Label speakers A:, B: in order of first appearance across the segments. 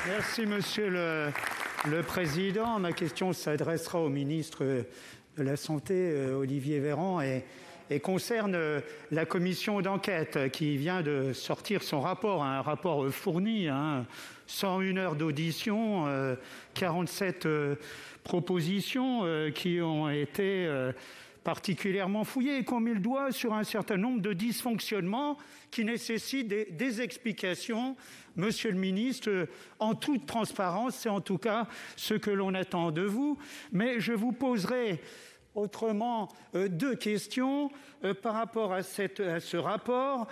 A: Merci, Monsieur le Président. Ma question s'adressera au ministre de la Santé, Olivier Véran, et concerne la commission d'enquête qui vient de sortir son rapport, un rapport fourni, 101 heures d'audition, 47 propositions qui ont été particulièrement fouillées et qui ont mis le doigt sur un certain nombre de dysfonctionnements qui nécessitent des explications. Monsieur le ministre, en toute transparence, c'est en tout cas ce que l'on attend de vous. Mais je vous poserai autrement deux questions par rapport à ce rapport.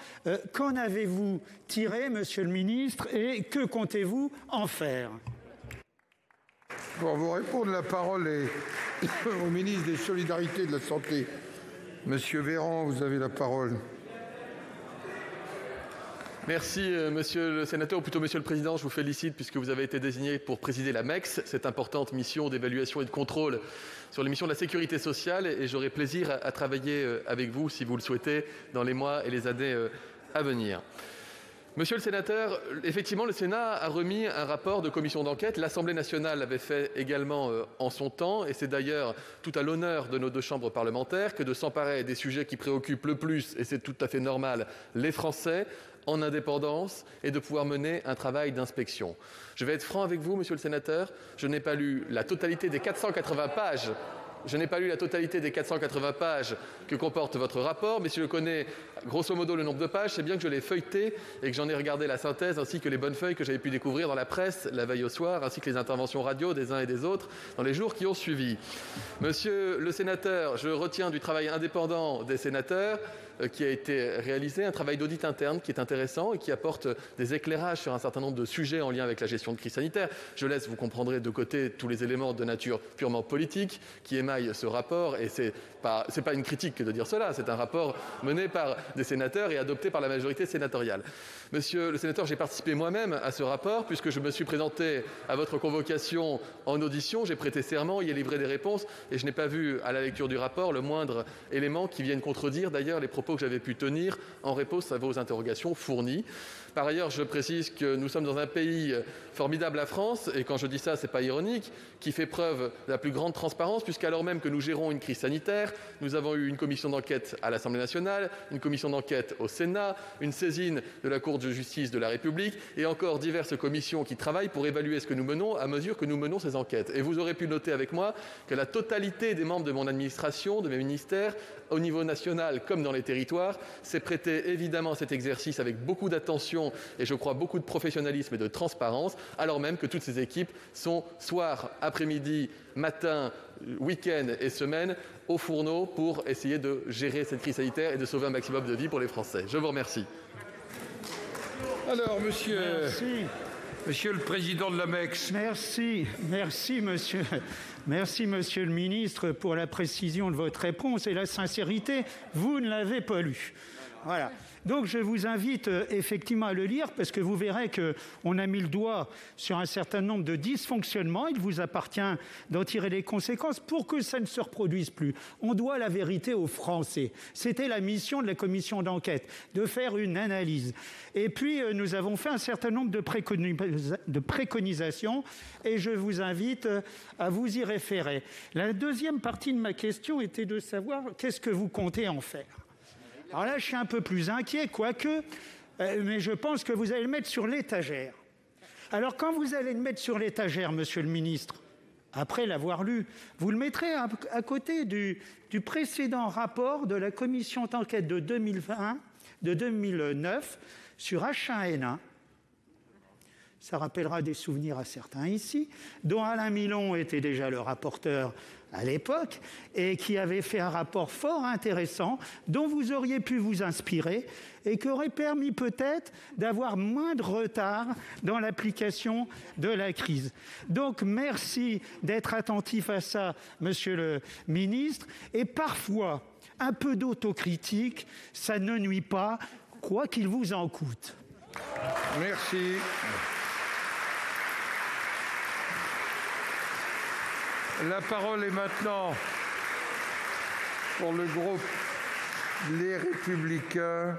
A: Qu'en avez-vous tiré, monsieur le ministre, et que comptez-vous en faire ?
B: Pour vous répondre, la parole est au ministre des Solidarités et de la Santé. Monsieur Véran, vous avez la parole.
C: Merci, monsieur le sénateur, ou plutôt monsieur le président. Je vous félicite puisque vous avez été désigné pour présider la MEX, cette importante mission d'évaluation et de contrôle sur les missions de la sécurité sociale. Et j'aurai plaisir à travailler avec vous, si vous le souhaitez, dans les mois et les années à venir. Monsieur le sénateur, effectivement, le Sénat a remis un rapport de commission d'enquête. L'Assemblée nationale l'avait fait également en son temps. Et c'est d'ailleurs tout à l'honneur de nos deux chambres parlementaires que de s'emparer des sujets qui préoccupent le plus, et c'est tout à fait normal, les Français, en indépendance, et de pouvoir mener un travail d'inspection. Je vais être franc avec vous, monsieur le sénateur, je n'ai pas lu la totalité des 480 pages. Je n'ai pas lu la totalité des 480 pages que comporte votre rapport, mais si je connais grosso modo le nombre de pages, c'est bien que je l'ai feuilleté et que j'en ai regardé la synthèse, ainsi que les bonnes feuilles que j'avais pu découvrir dans la presse la veille au soir, ainsi que les interventions radio des uns et des autres dans les jours qui ont suivi. Monsieur le sénateur, je retiens du travail indépendant des sénateurs qui a été réalisé, un travail d'audit interne qui est intéressant et qui apporte des éclairages sur un certain nombre de sujets en lien avec la gestion de crise sanitaire. Je laisse, vous comprendrez, de côté tous les éléments de nature purement politique qui émaillent ce rapport, et c'est pas une critique que de dire cela, c'est un rapport mené par des sénateurs et adopté par la majorité sénatoriale. Monsieur le sénateur, j'ai participé moi-même à ce rapport puisque je me suis présenté à votre convocation en audition, j'ai prêté serment, y ai livré des réponses et je n'ai pas vu à la lecture du rapport le moindre élément qui vienne contredire d'ailleurs les propos que j'avais pu tenir en réponse à vos interrogations fournies. Par ailleurs, je précise que nous sommes dans un pays formidable, la France, et quand je dis ça, ce n'est pas ironique, qui fait preuve de la plus grande transparence, puisqu'alors même que nous gérons une crise sanitaire, nous avons eu une commission d'enquête à l'Assemblée nationale, une commission d'enquête au Sénat, une saisine de la Cour de justice de la République, et encore diverses commissions qui travaillent pour évaluer ce que nous menons à mesure que nous menons ces enquêtes. Et vous aurez pu noter avec moi que la totalité des membres de mon administration, de mes ministères, au niveau national comme dans les territoires, s'est prêté évidemment à cet exercice avec beaucoup d'attention et je crois beaucoup de professionnalisme et de transparence, alors même que toutes ces équipes sont soir, après-midi, matin, week-end et semaine au fourneau pour essayer de gérer cette crise sanitaire et de sauver un maximum de vies pour les Français. Je vous remercie.
B: Alors, monsieur le président de la MEX.
A: Merci, monsieur le ministre, pour la précision de votre réponse et la sincérité. Vous ne l'avez pas lu. Voilà. Donc je vous invite effectivement à le lire parce que vous verrez qu'on a mis le doigt sur un certain nombre de dysfonctionnements. Il vous appartient d'en tirer les conséquences pour que ça ne se reproduise plus. On doit la vérité aux Français. C'était la mission de la commission d'enquête, de faire une analyse. Et puis nous avons fait un certain nombre de préconisations et je vous invite à vous y référer. La deuxième partie de ma question était de savoir qu'est-ce que vous comptez en faire. Alors là, je suis un peu plus inquiet, quoique, mais je pense que vous allez le mettre sur l'étagère. Alors, quand vous allez le mettre sur l'étagère, monsieur le ministre, après l'avoir lu, vous le mettrez à côté du précédent rapport de la commission d'enquête de 2009 sur H1N1. Ça rappellera des souvenirs à certains ici, dont Alain Milon était déjà le rapporteur à l'époque et qui avait fait un rapport fort intéressant dont vous auriez pu vous inspirer et qui aurait permis peut-être d'avoir moins de retard dans l'application de la crise. Donc merci d'être attentif à ça, monsieur le ministre, et parfois un peu d'autocritique, ça ne nuit pas, quoi qu'il vous en coûte.
B: Merci. La parole est maintenant pour le groupe Les Républicains.